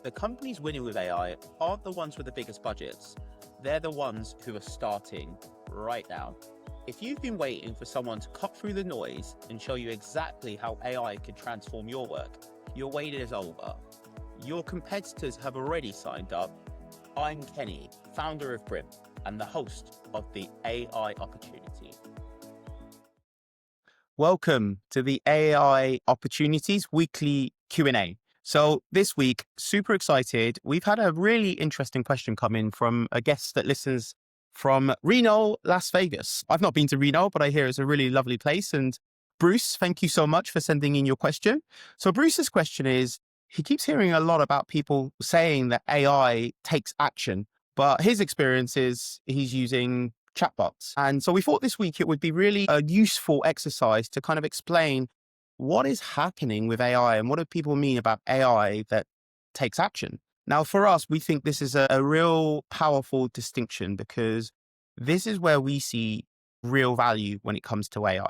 the companies winning with AI aren't the ones with the biggest budgets. They're the ones who are starting right now. If you've been waiting for someone to cut through the noise and show you exactly how AI can transform your work, your wait is over. Your competitors have already signed up. I'm Kenny, founder of Brim and the host of the AI Opportunity. Welcome to the AI Opportunities weekly Q&A. So this week, super excited. We've had a really interesting question come in from a guest that listens from Reno, Las Vegas. I've not been to Reno, but I hear it's a really lovely place. And Bruce, thank you so much for sending in your question. So Bruce's question is, he keeps hearing a lot about people saying that AI takes action, but his experience is he's using chatbots. And so we thought this week it would be really a useful exercise to kind of explain what is happening with AI and what do people mean about AI that takes action. Now, for us, we think this is a real powerful distinction because this is where we see real value when it comes to AI.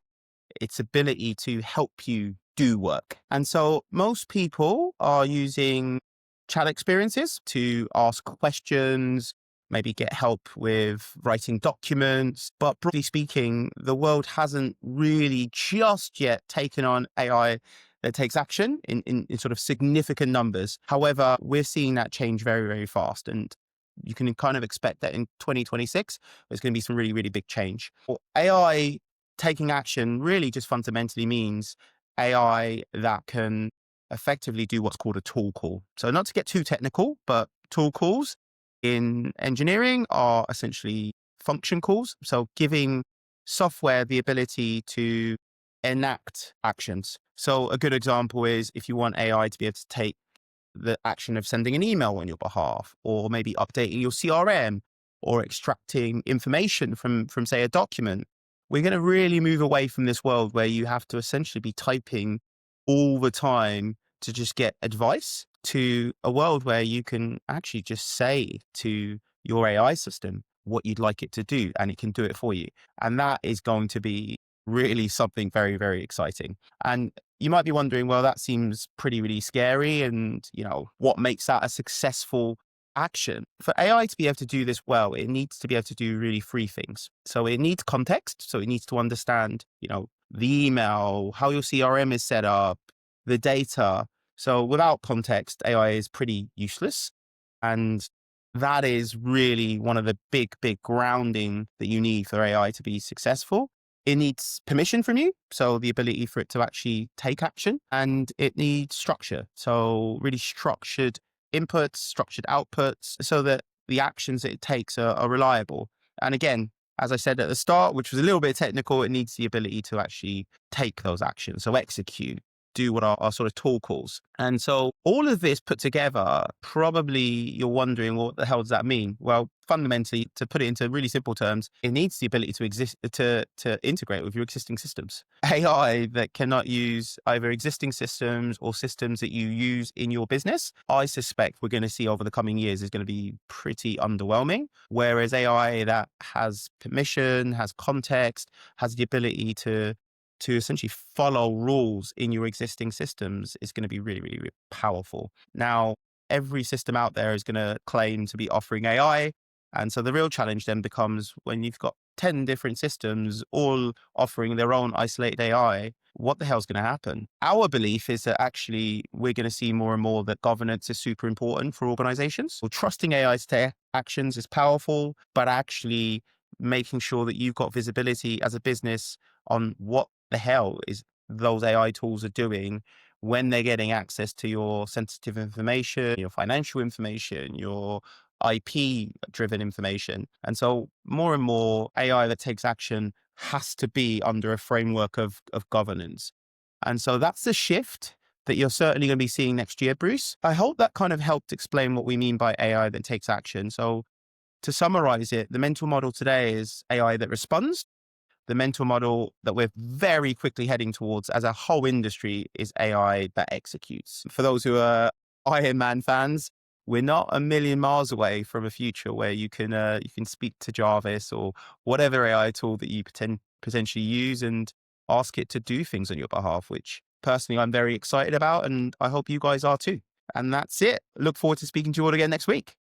Its ability to help you do work. And so most people are using chat experiences to ask questions, maybe get help with writing documents. But broadly speaking, the world hasn't really just yet taken on AI that takes action in sort of significant numbers. However, we're seeing that change very, very fast. And you can kind of expect that in 2026, there's going to be some really, really big change. Well, AI taking action really just fundamentally means AI that can effectively do what's called a tool call. So not to get too technical, but tool calls in engineering are essentially function calls. So giving software the ability to enact actions. So a good example is if you want AI to be able to take the action of sending an email on your behalf, or maybe updating your CRM, or extracting information from say a document. We're going to really move away from this world where you have to essentially be typing all the time to just get advice, to a world where you can actually just say to your AI system what you'd like it to do, and it can do it for you. And that is going to be really something very, very exciting. And you might be wondering, well, that seems really scary. And, what makes that a successful action? For AI to be able to do this well, it needs to be able to do really three things. So it needs context. So it needs to understand, the email, how your CRM is set up, the data. So without context, AI is pretty useless. And that is really one of the big grounding that you need for AI to be successful. It needs permission from you, so the ability for it to actually take action, and it needs structure. So really structured inputs, structured outputs, so that the actions that it takes are reliable. And again, as I said at the start, which was a little bit technical, it needs the ability to actually take those actions. So execute, do what our sort of tool calls. And so all of this put together, probably you're wondering, well, what the hell does that mean? Well, fundamentally, to put it into really simple terms, it needs the ability to integrate with your existing systems. AI that cannot use either existing systems or systems that you use in your business, I suspect we're going to see over the coming years is going to be pretty underwhelming. Whereas AI that has permission, has context, has the ability to essentially follow rules in your existing systems is going to be really, really, really powerful. Now, every system out there is going to claim to be offering AI. And so the real challenge then becomes when you've got 10 different systems all offering their own isolated AI, what the hell's going to happen? Our belief is that actually we're going to see more and more that governance is super important for organizations. So trusting AI's actions is powerful, but actually making sure that you've got visibility as a business on what the hell is those AI tools are doing when they're getting access to your sensitive information, your financial information, your IP-driven information. And so more and more AI that takes action has to be under a framework of governance. And so that's the shift that you're certainly going to be seeing next year, Bruce. I hope that kind of helped explain what we mean by AI that takes action. So to summarize it, the mental model today is AI that responds. The mental model that we're very quickly heading towards as a whole industry is AI that executes. For those who are Iron Man fans, we're not a million miles away from a future where you can speak to Jarvis or whatever AI tool that you potentially use and ask it to do things on your behalf, which personally I'm very excited about, and I hope you guys are too. And that's it. Look forward to speaking to you all again next week.